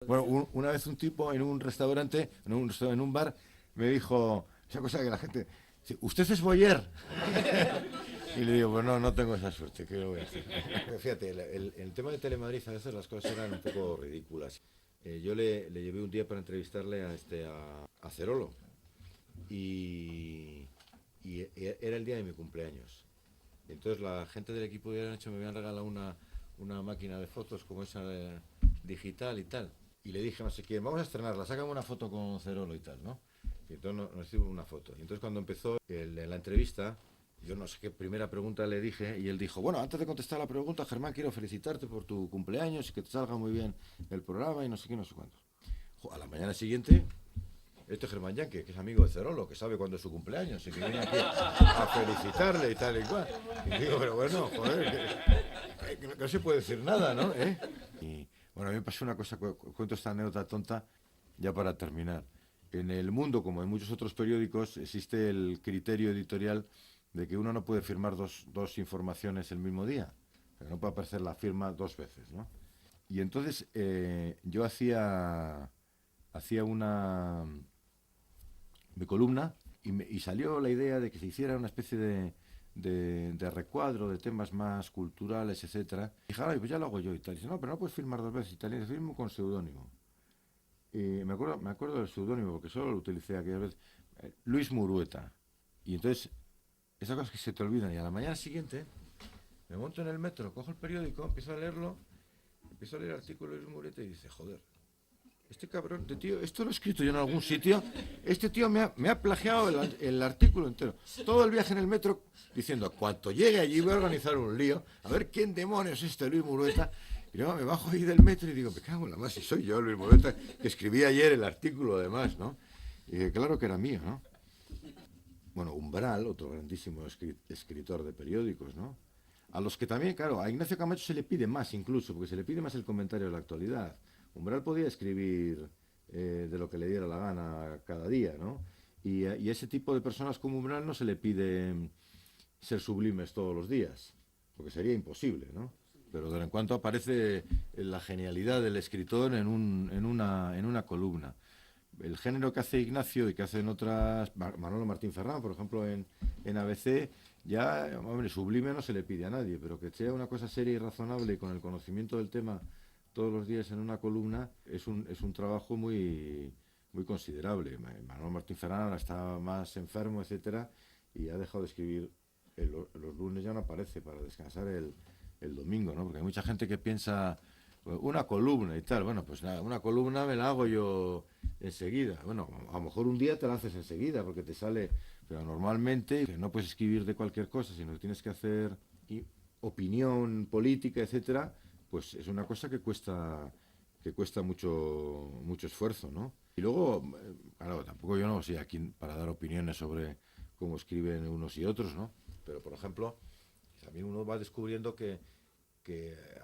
Bueno, una vez un tipo en un restaurante, en un bar, me dijo esa cosa que la gente... "Sí, ¿usted es Boyer?" Y le digo, pues no, no tengo esa suerte, ¿qué lo voy a hacer? Fíjate, el tema de Telemadrid a veces las cosas eran un poco ridículas. Yo le llevé un día para entrevistarle a Cerolo y, era el día de mi cumpleaños. Y entonces la gente del equipo de hecho me habían regalado una máquina de fotos como esa digital y tal. Y le dije, no sé quién, vamos a estrenarla, sácame una foto con Cerolo y tal, ¿no? Y entonces nos hicimos una foto. Y entonces cuando empezó la entrevista, yo no sé qué primera pregunta le dije y él dijo, bueno, antes de contestar la pregunta, Germán, quiero felicitarte por tu cumpleaños y que te salga muy bien el programa y no sé qué, no sé cuánto. A la mañana siguiente, este Germán Yanque, que es amigo de Cerolo, que sabe cuándo es su cumpleaños y que viene aquí a felicitarle y tal y cual. Y digo, pero bueno, joder, que no se puede decir nada, ¿no? Y bueno, a mí me pasó una cosa, cuento esta anécdota tonta ya para terminar. En El Mundo, como en muchos otros periódicos, existe el criterio editorial de que uno no puede firmar dos informaciones el mismo día. O sea, no puede aparecer la firma dos veces, ¿no? Y entonces yo hacía una mi columna y salió la idea de que se hiciera una especie de recuadro de temas más culturales, etcétera. Y dije, ay, pues ya lo hago yo y tal. Y dice, no, pero no puedes firmar dos veces y tal. Y dice, firmo con seudónimo. Y me acuerdo del seudónimo porque solo lo utilicé aquella vez. Luis Murueta. Y entonces, esas cosas que se te olvidan. Y a la mañana siguiente, me monto en el metro, cojo el periódico, empiezo a leerlo, empiezo a leer el artículo de Luis Murueta y dice, joder, este cabrón de tío, esto lo he escrito yo en algún sitio. Este tío me ha plagiado el artículo entero. Todo el viaje en el metro diciendo, cuanto llegue allí voy a organizar un lío. A ver quién demonios es este Luis Murueta. Y luego me bajo ahí del metro y digo, me cago en la más, si soy yo, Luis Murueta, que escribí ayer el artículo además, ¿no? Y dije, claro que era mío, ¿no? Bueno, Umbral, otro grandísimo escritor de periódicos, ¿no? A los que también, claro, a Ignacio Camacho se le pide más incluso, porque se le pide más el comentario de la actualidad. Umbral podía escribir de lo que le diera la gana cada día, ¿no? Y a ese tipo de personas como Umbral no se le pide ser sublimes todos los días, porque sería imposible, ¿no? Pero de vez en cuando aparece la genialidad del escritor en una columna. El género que hace Ignacio y que hacen otras, Manolo Martín Ferrán, por ejemplo, en ABC, ya, hombre, sublime no se le pide a nadie, pero que sea una cosa seria y razonable y con el conocimiento del tema todos los días en una columna es un trabajo muy considerable. Manolo Martín Ferrán ahora está más enfermo, etcétera, y ha dejado de escribir. Los lunes ya no aparece para descansar el domingo, ¿no? Porque hay mucha gente que piensa una columna y tal. Bueno, pues nada, una columna me la hago yo enseguida. Bueno, a lo mejor un día te la haces enseguida porque te sale, pero normalmente no puedes escribir de cualquier cosa, sino que tienes que hacer opinión política, etcétera, pues es una cosa que cuesta mucho esfuerzo, ¿no? Y luego, claro, tampoco yo no soy aquí para dar opiniones sobre cómo escriben unos y otros, ¿no? Pero, por ejemplo, también uno va descubriendo que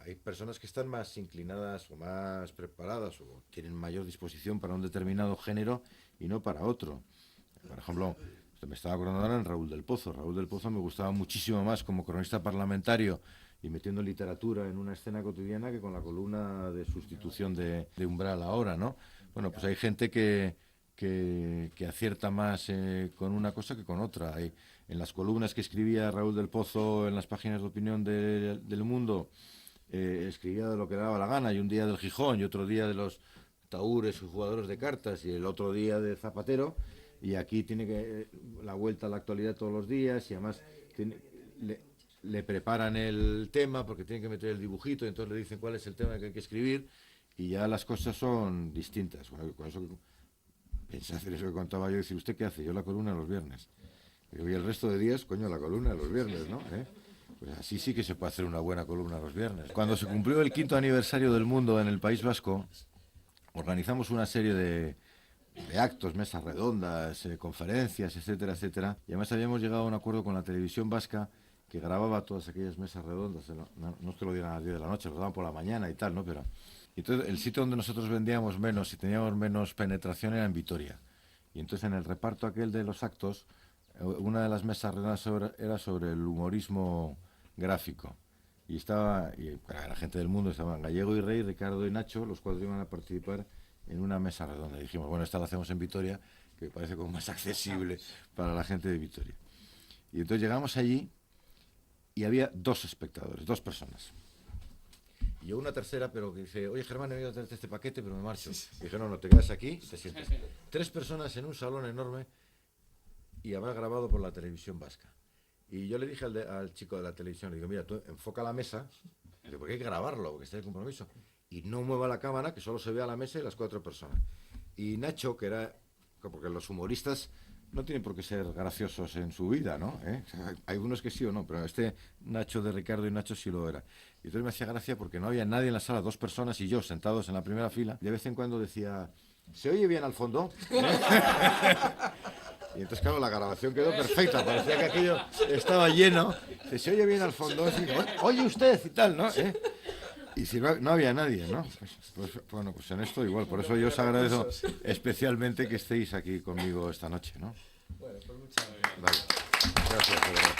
hay personas que están más inclinadas o más preparadas o tienen mayor disposición para un determinado género y no para otro. Por ejemplo, me estaba acordando ahora en Raúl del Pozo. Raúl del Pozo me gustaba muchísimo más como cronista parlamentario y metiendo literatura en una escena cotidiana que con la columna de sustitución de Umbral ahora, ¿no? Bueno, pues hay gente que acierta más con una cosa que con otra. En las columnas que escribía Raúl del Pozo en las páginas de opinión del Mundo, escribía de lo que daba la gana, y un día del Gijón, y otro día de los taúres y jugadores de cartas, y el otro día de Zapatero, y aquí tiene la vuelta a la actualidad todos los días, y además tiene, le, le preparan el tema porque tienen que meter el dibujito, y entonces le dicen cuál es el tema que hay que escribir, y ya las cosas son distintas. Con eso pensé hacer eso que contaba yo, decir, ¿usted qué hace? Yo la columna los viernes. Y el resto de días, coño, la columna los viernes, ¿no? Pues así sí que se puede hacer una buena columna los viernes. Cuando se cumplió el 5º aniversario del mundo en el País Vasco, organizamos una serie de actos, mesas redondas, conferencias, etcétera, etcétera. Y además habíamos llegado a un acuerdo con la televisión vasca que grababa todas aquellas mesas redondas. No es que lo dieran a las 10 de la noche, lo daban por la mañana y tal, ¿no? Pero entonces el sitio donde nosotros vendíamos menos y teníamos menos penetración era en Vitoria. Y entonces en el reparto aquel de los actos, una de las mesas redondas era sobre el humorismo gráfico. Y para la gente del mundo estaban Gallego y Rey, Ricardo y Nacho, los cuatro iban a participar en una mesa redonda. Y dijimos, bueno, esta la hacemos en Vitoria, que parece como más accesible para la gente de Vitoria. Y entonces llegamos allí y había 2 espectadores, 2 personas. Y yo una tercera, pero que dice, oye Germán, he venido a traerte este paquete, pero me marcho. Y dije, no, te quedas aquí y te sientas. 3 personas en un salón enorme y habrá grabado por la televisión vasca. Y yo le dije al chico de la televisión, le digo, mira, tú enfoca la mesa, porque hay que grabarlo, porque está el compromiso. Y no mueva la cámara, que solo se vea la mesa y las 4 personas. Y Nacho, que era, porque los humoristas no tienen por qué ser graciosos en su vida, ¿no? O sea, hay unos que sí o no, pero este Nacho de Ricardo y Nacho sí lo era. Y entonces me hacía gracia porque no había nadie en la sala, 2 personas y yo sentados en la primera fila. De vez en cuando decía, ¿se oye bien al fondo? Y entonces, claro, la grabación quedó perfecta, parecía que aquello estaba lleno. Se oye bien al fondo, así, oye usted y tal, ¿no? Y si no había nadie, ¿no? Bueno, pues en esto igual, por eso yo os agradezco especialmente que estéis aquí conmigo esta noche, ¿no? Bueno, pues muchas gracias. Vale. Gracias, de verdad.